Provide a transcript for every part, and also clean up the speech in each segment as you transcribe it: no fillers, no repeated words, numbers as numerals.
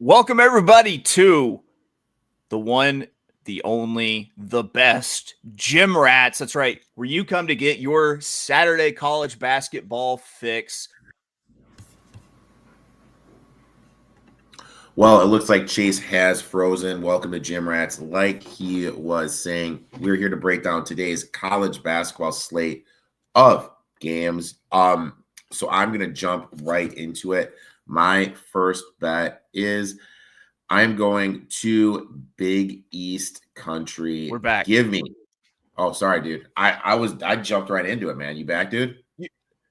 Welcome, everybody, to the one, the only, the best Gym Rats. That's right, where you come to get your Saturday college basketball fix. Well, it looks like Chase has frozen. Welcome to Gym Rats. Like he was saying, we're here to break down today's college basketball slate of games. So I'm gonna jump right into it. My first bet is I'm going to Big East country. We're back. Give me. Oh, sorry, dude. I jumped right into it, man. You back, dude?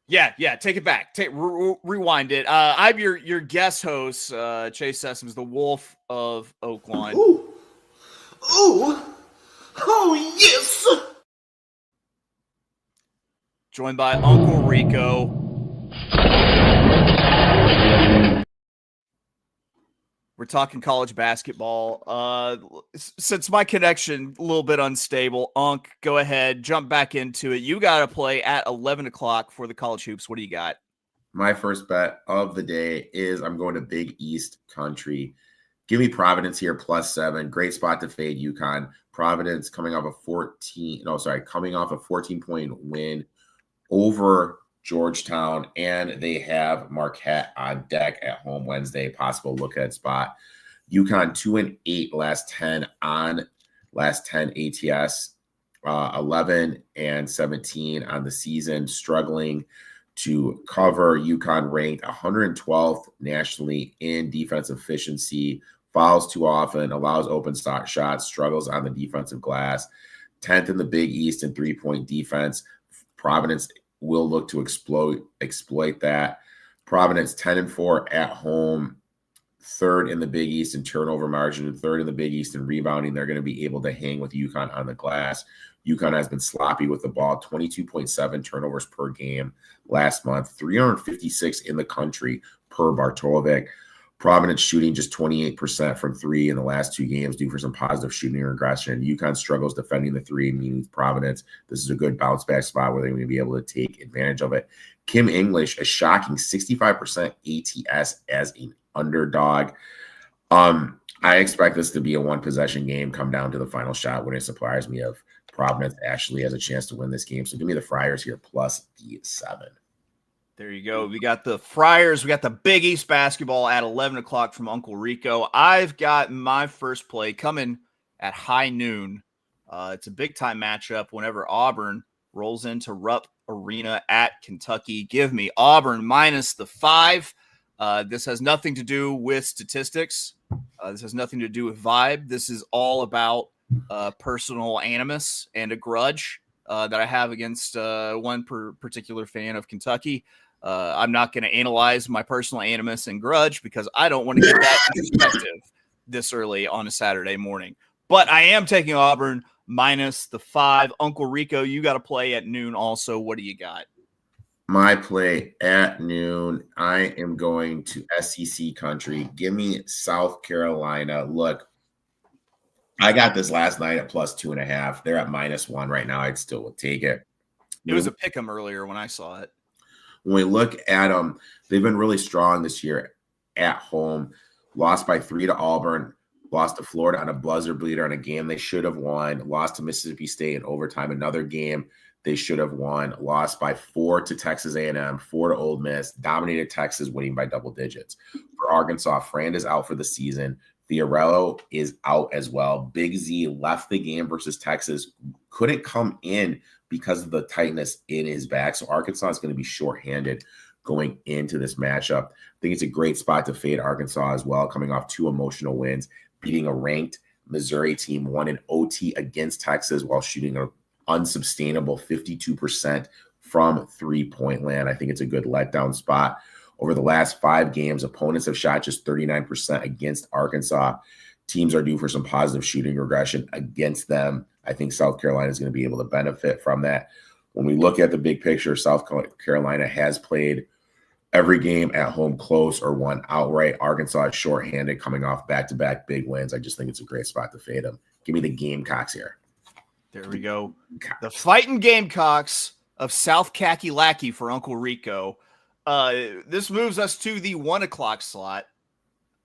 Yeah. Take it back. Rewind it. I'm your guest host, Chase Sessoms, the Wolf of Oaklawn. Ooh, oh yes. Joined by Uncle Rico. We're talking college basketball. Since my connection a little bit unstable, Unc, go ahead, jump back into it. You got to play at 11 o'clock for the college hoops. What do you got? My first bet of the day is I'm going to Big East country. Give me Providence here +7. Great spot to fade UConn. Providence coming off a 14-point win over Georgetown, and they have Marquette on deck at home Wednesday. Possible look at spot. UConn 2-8 last 10 ATS, 11-17 on the season. Struggling to cover. UConn ranked 112th nationally in defensive efficiency. Fouls too often, allows open shots, struggles on the defensive glass. 10th in the Big East in three-point defense. Providence will look to exploit that. Providence 10-4 at home, third in the Big East in turnover margin, and third in the Big East in rebounding. They're going to be able to hang with UConn on the glass. UConn has been sloppy with the ball, 22.7 turnovers per game last month, 356 in the country per Bartolovic. Providence shooting just 28% from three in the last two games, due for some positive shooting regression. UConn struggles defending the three, meaning Providence. This is a good bounce back spot where they're going to be able to take advantage of it. Kim English, a shocking 65% ATS as an underdog. I expect this to be a one possession game, come down to the final shot. When it surprised me of Providence actually has a chance to win this game. So give me the Friars here +7. There you go. We got the Friars. We got the Big East basketball at 11 o'clock from Uncle Rico. I've got my first play coming at high noon. It's a big-time matchup whenever Auburn rolls into Rupp Arena at Kentucky. Give me Auburn -5. This has nothing to do with statistics. This has nothing to do with vibe. This is all about personal animus and a grudge that I have against one particular fan of Kentucky. I'm not going to analyze my personal animus and grudge because I don't want to get that perspective this early on a Saturday morning. But I am taking Auburn -5. Uncle Rico, you got to play at noon also. What do you got? My play at noon, I am going to SEC country. Give me South Carolina. Look, I got this last night at +2.5. They're at -1 right now. I'd still take it. It was a pick 'em earlier when I saw it. When we look at them, they've been really strong this year at home. Lost by 3 to Auburn, lost to Florida on a buzzer beater in a game they should have won, lost to Mississippi State in overtime, another game they should have won, lost by 4 to Texas A&M, 4 to Ole Miss, dominated Texas, winning by double digits. For Arkansas, Frand is out for the season. Fiorello is out as well. Big Z left the game versus Texas, couldn't come in because of the tightness in his back. So Arkansas is going to be shorthanded going into this matchup. I think it's a great spot to fade Arkansas as well, coming off 2 emotional wins, beating a ranked Missouri team, won in OT against Texas while shooting an unsustainable 52% from three-point land. I think it's a good letdown spot. Over the last 5 games, opponents have shot just 39% against Arkansas. Teams are due for some positive shooting regression against them. I think South Carolina is going to be able to benefit from that. When we look at the big picture, South Carolina has played every game at home close or won outright. Arkansas is shorthanded, coming off back-to-back big wins. I just think it's a great spot to fade them. Give me the Gamecocks here. There we go. The Fighting Gamecocks of South Kakalaki for Uncle Rico. This moves us to the 1 o'clock slot.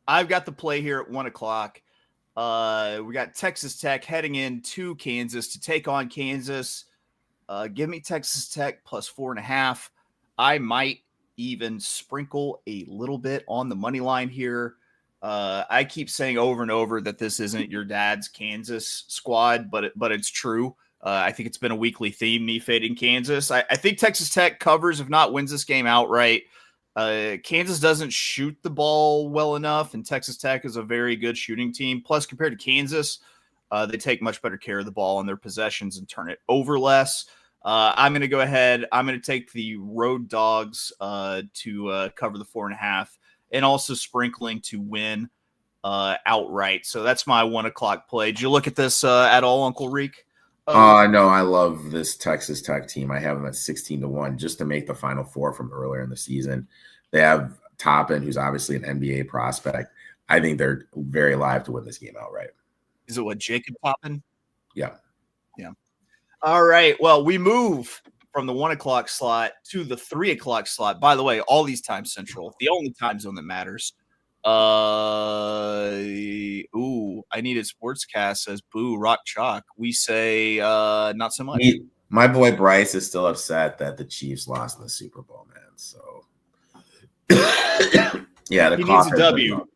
I've got the play here at 1 o'clock. We got Texas Tech heading into Kansas to take on Kansas. Give me Texas Tech plus 4.5. I might even sprinkle a little bit on the money line here. I keep saying over and over that this isn't your dad's Kansas squad, but it's true. I think it's been a weekly theme, me fading Kansas. I think Texas Tech covers, if not wins this game outright. Kansas doesn't shoot the ball well enough, and Texas Tech is a very good shooting team. Plus, compared to Kansas, they take much better care of the ball in their possessions and turn it over less. I'm going to go ahead. I'm going to take the road dogs to cover the 4.5, and also sprinkling to win outright. So that's my 1 o'clock play. Did you look at this at all, Uncle Reek? No, I love this Texas Tech team. I have them at 16-1 just to make the Final Four from earlier in the season. They have Toppin, who's obviously an NBA prospect. I think they're very live to win this game outright. Is it what, Jacob Toppin? Yeah. All right. Well, we move from the 1 o'clock slot to the 3 o'clock slot. By the way, all these times central, the only time zone that matters. I needed Sportscast says boo, rock chalk. We say not so much. My boy Bryce is still upset that the Chiefs lost in the Super Bowl, man. So yeah, he needs a W.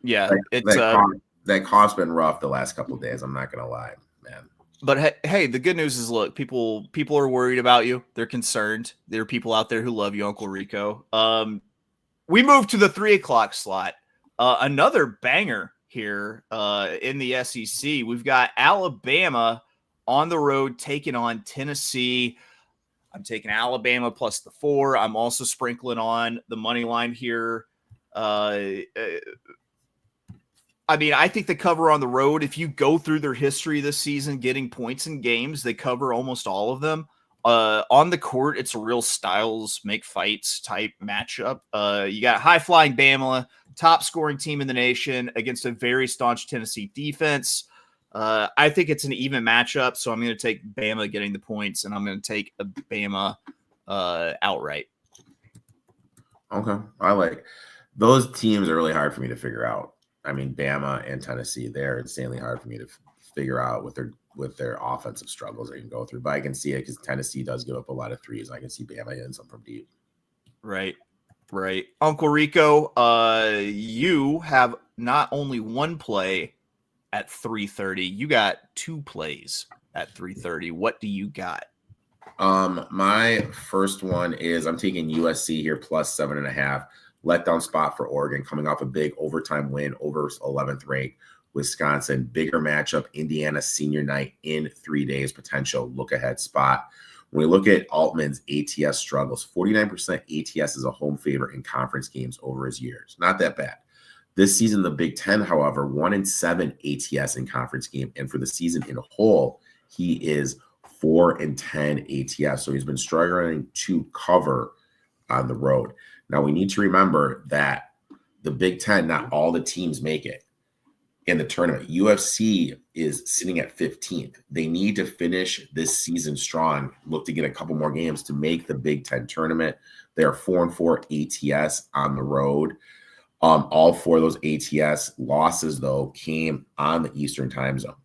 Yeah, that comp's been rough the last couple of days. I'm not gonna lie, man. But hey, the good news is, look, people are worried about you. They're concerned. There are people out there who love you, Uncle Rico. We move to the 3 o'clock slot. Another banger here in the SEC. We've got Alabama on the road taking on Tennessee. I'm taking Alabama plus the 4. I'm also sprinkling on the money line here. I think they cover on the road. If you go through their history this season, getting points in games, they cover almost all of them. On the court, it's a real styles make fights type matchup. You got high flying Bama, top scoring team in the nation against a very staunch Tennessee defense. I think it's an even matchup, so I'm going to take Bama getting the points, and I'm going to take a Bama outright. Okay, I like those teams are really hard for me to figure out. I mean, Bama and Tennessee, they're insanely hard for me to figure out with their offensive struggles they can go through. But I can see it because Tennessee does give up a lot of threes. I can see Bama hitting some from deep. Right. Uncle Rico, you have not only one play at 3:30, you got 2 plays at 3:30. What do you got? My first one is I'm taking USC here plus 7.5. Letdown spot for Oregon coming off a big overtime win over 11th ranked Wisconsin. Bigger matchup, Indiana senior night in 3 days, potential look ahead spot. When we look at Altman's ATS struggles, 49% ATS is a home favorite in conference games over his years. Not that bad. This season, the Big Ten, however, 1-7 ATS in conference game. And for the season in a whole, he is 4-10 ATS. So he's been struggling to cover on the road. Now, we need to remember that the Big Ten, not all the teams make it in the tournament. UFC is sitting at 15th. They need to finish this season strong, look to get a couple more games to make the Big Ten tournament. They are 4-4 ATS on the road. All 4 of those ATS losses, though, came on the Eastern time zone.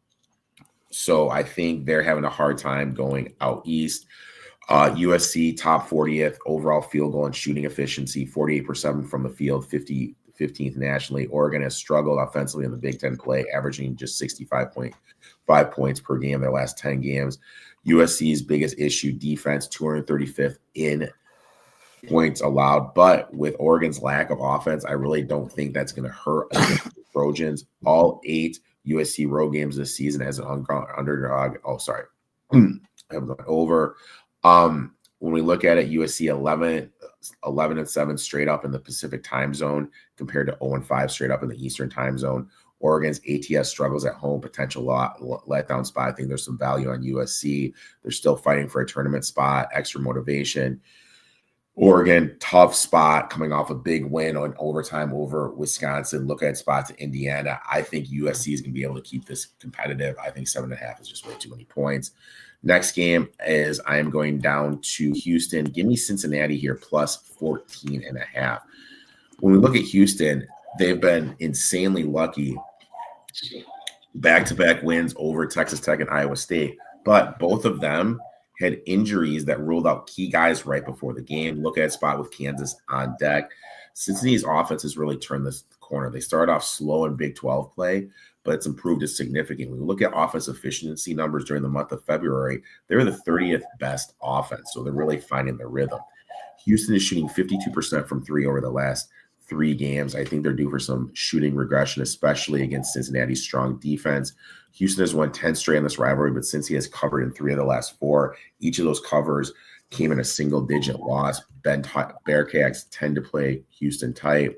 So I think they're having a hard time going out east. USC top 40th overall field goal and shooting efficiency, 48% from the field, 15th nationally. Oregon has struggled offensively in the Big Ten play, averaging just 65.5 points per game their last 10 games. USC's biggest issue, defense, 235th in points allowed. But with Oregon's lack of offense, I really don't think that's going to hurt against the Trojans. All 8 USC road games this season as an underdog. Oh, sorry. I'm going over. When we look at it, USC 11-7 straight up in the Pacific time zone compared to 0-5 straight up in the Eastern time zone. Oregon's ATS struggles at home, potential letdown spot. I think there's some value on USC. They're still fighting for a tournament spot, extra motivation. Oregon, tough spot coming off a big win on overtime over Wisconsin. Look at spot to Indiana. I think USC is going to be able to keep this competitive. I think 7.5 is just way too many points. Next game is I am going down to Houston. Give me Cincinnati here plus 14.5. When we look at Houston, they've been insanely lucky. Back-to-back wins over Texas Tech and Iowa State, but both of them had injuries that ruled out key guys right before the game. Look at spot with Kansas on deck. Cincinnati's offense has really turned this corner. They started off slow in Big 12 play, but it's improved it significantly. Look at offense efficiency numbers during the month of February. They're the 30th best offense, so they're really finding their rhythm. Houston is shooting 52% from three over the last 3 games. I think they're due for some shooting regression, especially against Cincinnati's strong defense. Houston has won 10 straight in this rivalry, but since he has covered in 3 of the last 4, each of those covers came in a single-digit loss. Bearcats tend to play Houston tight.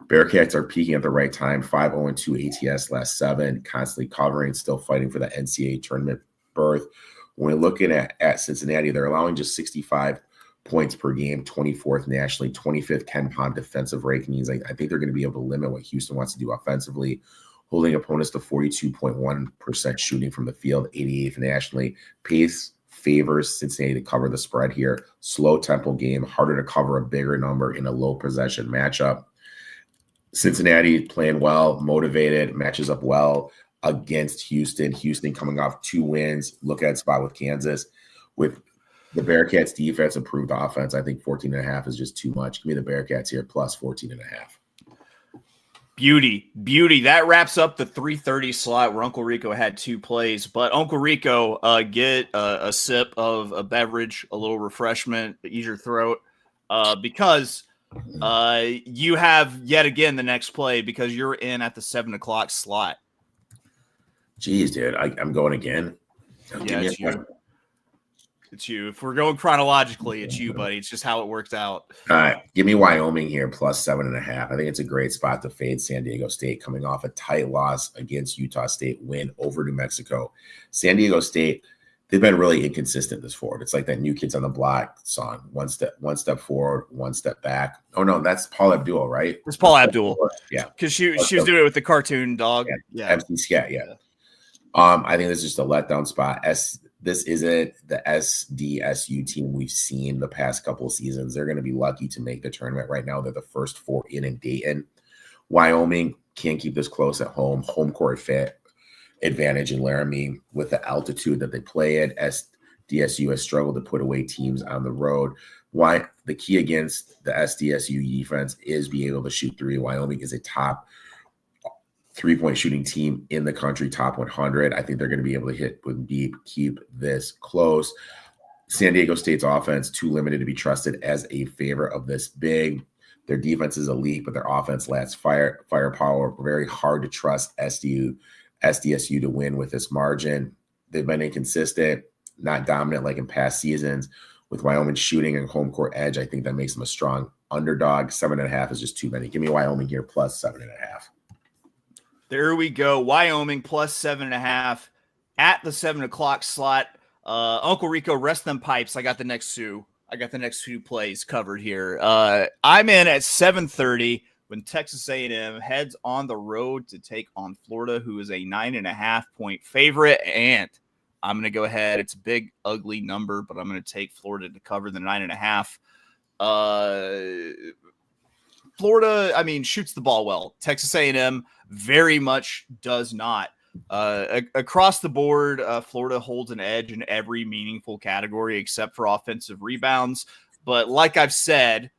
Bearcats are peaking at the right time, 5-0-2 ATS last 7, constantly covering, still fighting for the NCAA tournament berth. When we're looking at Cincinnati, they're allowing just 65 points per game, 24th nationally, 25th KenPom defensive rankings. I think they're going to be able to limit what Houston wants to do offensively, holding opponents to 42.1% shooting from the field, 88th nationally. Pace favors Cincinnati to cover the spread here. Slow tempo game, harder to cover a bigger number in a low possession matchup. Cincinnati playing well, motivated, matches up well against Houston. Houston coming off 2 wins. Look at spot with Kansas. With the Bearcats defense, improved offense, I think 14.5 is just too much. Give me the Bearcats here, plus 14.5. Beauty. That wraps up the 3:30 slot where Uncle Rico had 2 plays. But Uncle Rico, get a sip of a beverage, a little refreshment, ease your throat, because you have yet again the next play because you're in at the 7 o'clock slot. Jeez, dude, I'm going again. Yeah, it's you. It's you. If we're going chronologically, it's you, buddy. It's just how it worked out. All right. Give me Wyoming here, plus 7.5. I think it's a great spot to fade San Diego State coming off a tight loss against Utah State, win over New Mexico. San Diego State, they've been really inconsistent this forward. It's like that New Kids on the Block song. One step forward, one step back. Oh, no, that's Paula Abdul, right? It's Paula Abdul. Yeah. Because she was doing it with the cartoon dog. Yeah. MC Scat, yeah. I think this is just a letdown spot. This isn't the SDSU team we've seen the past couple of seasons. They're going to be lucky to make the tournament right now. They're the first 4 in Dayton. Wyoming can't keep this close at home. Home court fit advantage in Laramie with the altitude that they play at. SDSU has struggled to put away teams on the road. Why the key against the SDSU defense is being able to shoot 3. Wyoming is a top 3-point shooting team in the country, top 100. I think they're going to be able to hit with deep, keep this close. San Diego State's offense, too limited to be trusted as a favorite of this big. Their defense is elite, but their offense lacks firepower. Very hard to trust SDSU to win with this margin. They've been inconsistent, not dominant like in past seasons. With Wyoming shooting and home court edge, I think that makes them a strong underdog. 7.5 is just too many. Give me Wyoming here, plus 7.5. There we go. Wyoming plus 7.5 at the 7 o'clock slot. Uncle Rico, rest them pipes. I got the next 2 plays covered here. I'm in at 7:30 when Texas A&M heads on the road to take on Florida, who is a 9.5-point favorite. And I'm going to go ahead. It's a big, ugly number, but I'm going to take Florida to cover the 9.5. Florida, shoots the ball well. Texas A&M very much does not. Across the board, Florida holds an edge in every meaningful category except for offensive rebounds. But like I've said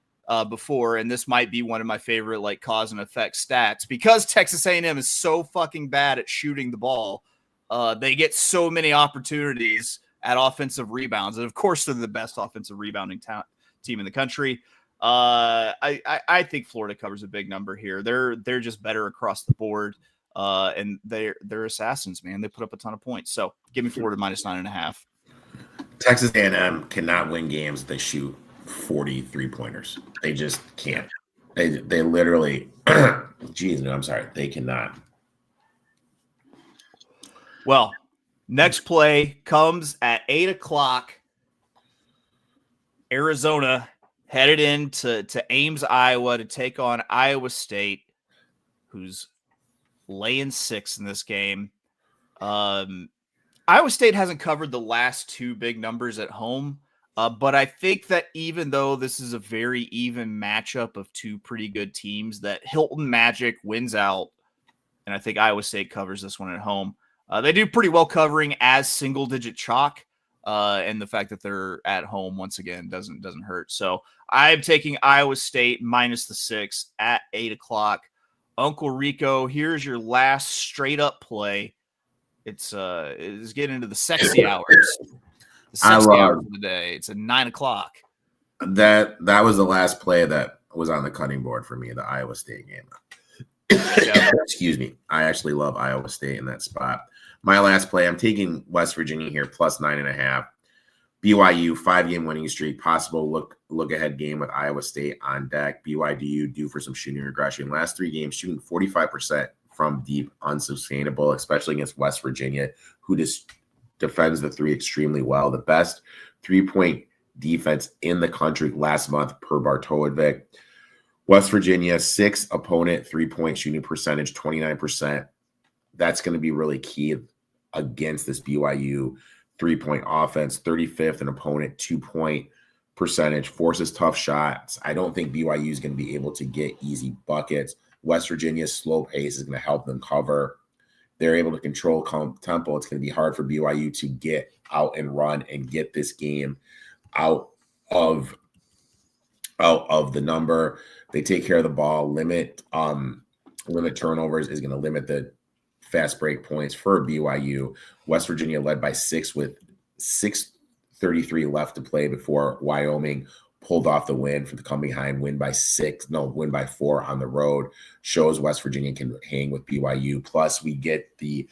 before, and this might be one of my favorite like cause and effect stats, because Texas A&M is so fucking bad at shooting the ball, they get so many opportunities at offensive rebounds. And of course, they're the best offensive rebounding team in the country. I think Florida covers a big number here. They're just better across the board, and they're assassins, man. They put up a ton of points. So give me Florida minus 9.5. Texas A&M cannot win games if they shoot 43 pointers. They just can't. They literally. Geez, no, I'm sorry. They cannot. Well, next play comes at 8 o'clock. Arizona headed into Ames, Iowa to take on Iowa State, who's laying 6 in this game. Iowa State hasn't covered the last 2 big numbers at home. But I think that even though this is a very even matchup of two pretty good teams, that Hilton Magic wins out, and I think Iowa State covers this one at home. They do pretty well covering as single-digit chalk, and the fact that they're at home once again doesn't hurt. So I'm taking Iowa State minus the 6 at 8:00. Uncle Rico, here's your last straight-up play. It's getting into the sexy hours. The 60 hours of the day. It's at 9:00. That was the last play that was on the cutting board for me, the Iowa State game. Yeah. Excuse me. I actually love Iowa State in that spot. My last play, I'm taking West Virginia here, plus 9.5. BYU 5-game winning streak, possible look ahead game with Iowa State on deck. BYU due for some shooting regression. Last 3 games, shooting 45% from deep, unsustainable, especially against West Virginia, who just defends the 3 extremely well. The best 3-point defense in the country last month per Bartowovic. West Virginia, 6 opponent 3-point shooting percentage, 29%. That's going to be really key against this BYU 3-point offense. 35th an opponent 2-point percentage, forces tough shots. I don't think BYU is going to be able to get easy buckets. West Virginia's slow pace is going to help them cover. They're able to control tempo. It's going to be hard for BYU to get out and run and get this game out of the number. They take care of the ball. Limit turnovers is going to limit the fast break points for BYU. West Virginia led by 6 with 6:33 left to play before Wyoming pulled off the win for the come behind, win by 4 on the road. Shows West Virginia can hang with BYU. Plus, we get the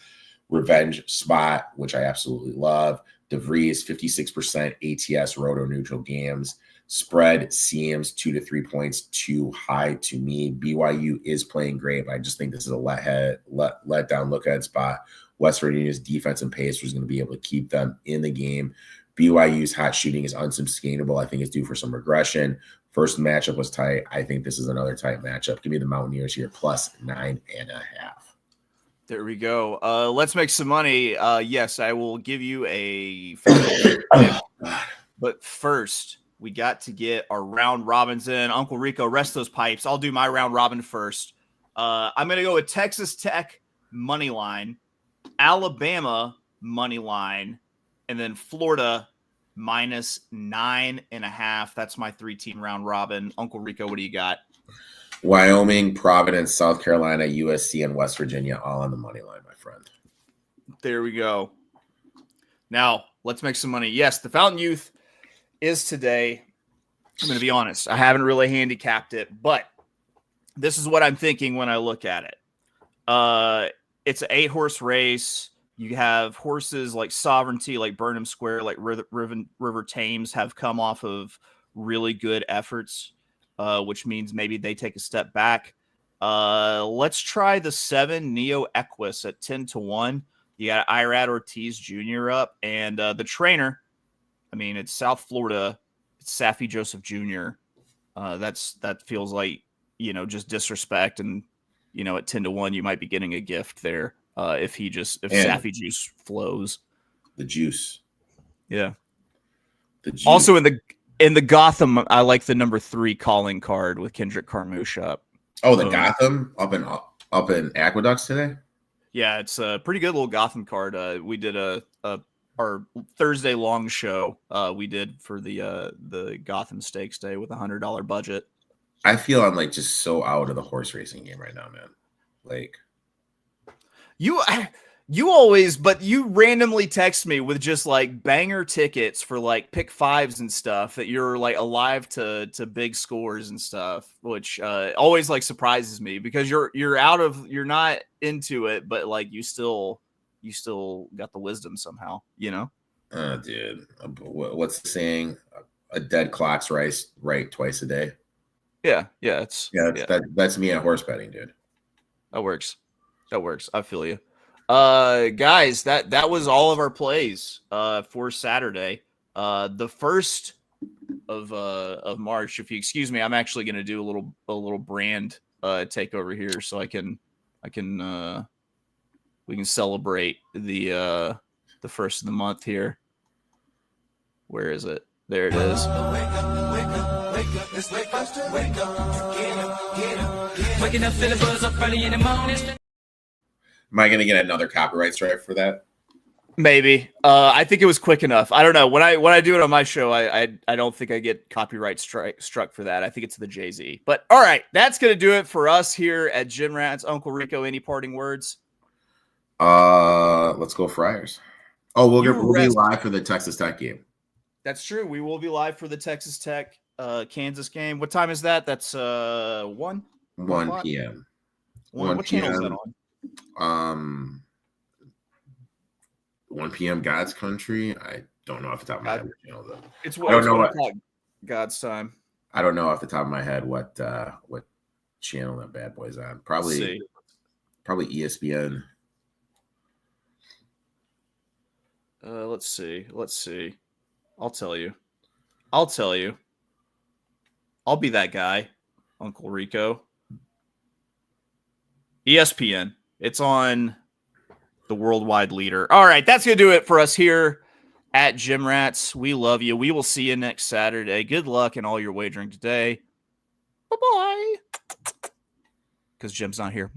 revenge spot, which I absolutely love. DeVries, 56% ATS roto neutral games. Spread seems 2 to 3 points too high to me. BYU is playing great, but I just think this is a let down look ahead spot. West Virginia's defense and pace was going to be able to keep them in the game. BYU's hot shooting is unsustainable. I think it's due for some regression. First matchup was tight. I think this is another tight matchup. Give me the Mountaineers here, plus 9.5. There we go. Let's make some money. Yes, I will give you a but first, we got to get our round robins in. Uncle Rico, rest those pipes. I'll do my round robin first. I'm going to go with Texas Tech money line, Alabama money line, and then Florida minus 9.5. That's my 3-team round robin. Uncle Rico, what do you got? Wyoming, Providence, South Carolina, USC, and West Virginia all on the money line, my friend. There we go. Now, let's make some money. Yes, the Fountain Youth is today. I'm going to be honest. I haven't really handicapped it, but this is what I'm thinking when I look at it. It's an 8-horse race. You have horses like Sovereignty, like Burnham Square, like River Thames have come off of really good efforts, which means maybe they take a step back. Let's try the 7 Neo Equus at 10-1. You got Irad Ortiz Jr. up, and the trainer. I mean, it's South Florida. It's Safi Joseph Jr. That feels like, just disrespect, and at 10-1, you might be getting a gift there if Safi Juice flows. The juice, yeah. The juice. Also in the Gotham, I like the number 3 calling card with Kendrick Carmouche up. Oh, the Gotham up in Aqueducts today. Yeah, it's a pretty good little Gotham card. We did our Thursday long show. We did for the Gotham Stakes Day with $100 budget. I feel I'm like just so out of the horse racing game right now, man. Like you always, but you randomly text me with just like banger tickets for like pick 5s and stuff that you're like alive to big scores and stuff, which always like surprises me because you're not into it, but like you still got the wisdom somehow, dude, what's the saying? A dead clock's right twice a day. Yeah. That's me at horse betting, dude. That works. I feel you. Guys, that was all of our plays for Saturday. The 1st of March. If you excuse me, I'm actually going to do a little brand takeover here, so we can celebrate the 1st of the month here. Where is it? There it is. Waking up, feeling buzz up early in the morning. Am I going to get another copyright strike for that? Maybe. I think it was quick enough. I don't know. When I do it on my show, I don't think I get copyright struck for that. I think it's the Jay-Z. But all right, that's gonna do it for us here at Gym Rats. Uncle Rico, any parting words? Let's go Friars. Oh, we'll be rest- live for the Texas Tech game. That's true. We will be live for the Texas Tech Kansas game. What time is that? That's 1 p.m. 1 what channel is that on? 1 p.m. God's Country. I don't know off the top of my head what channel though. It's I don't know what God's time. I don't know off the top of my head what channel that bad boy's on. Probably ESPN. Let's see. I'll tell you. I'll be that guy, Uncle Rico. ESPN. It's on the worldwide leader. All right, that's going to do it for us here at Gym Rats. We love you. We will see you next Saturday. Good luck in all your wagering today. Bye-bye. Because Jim's not here.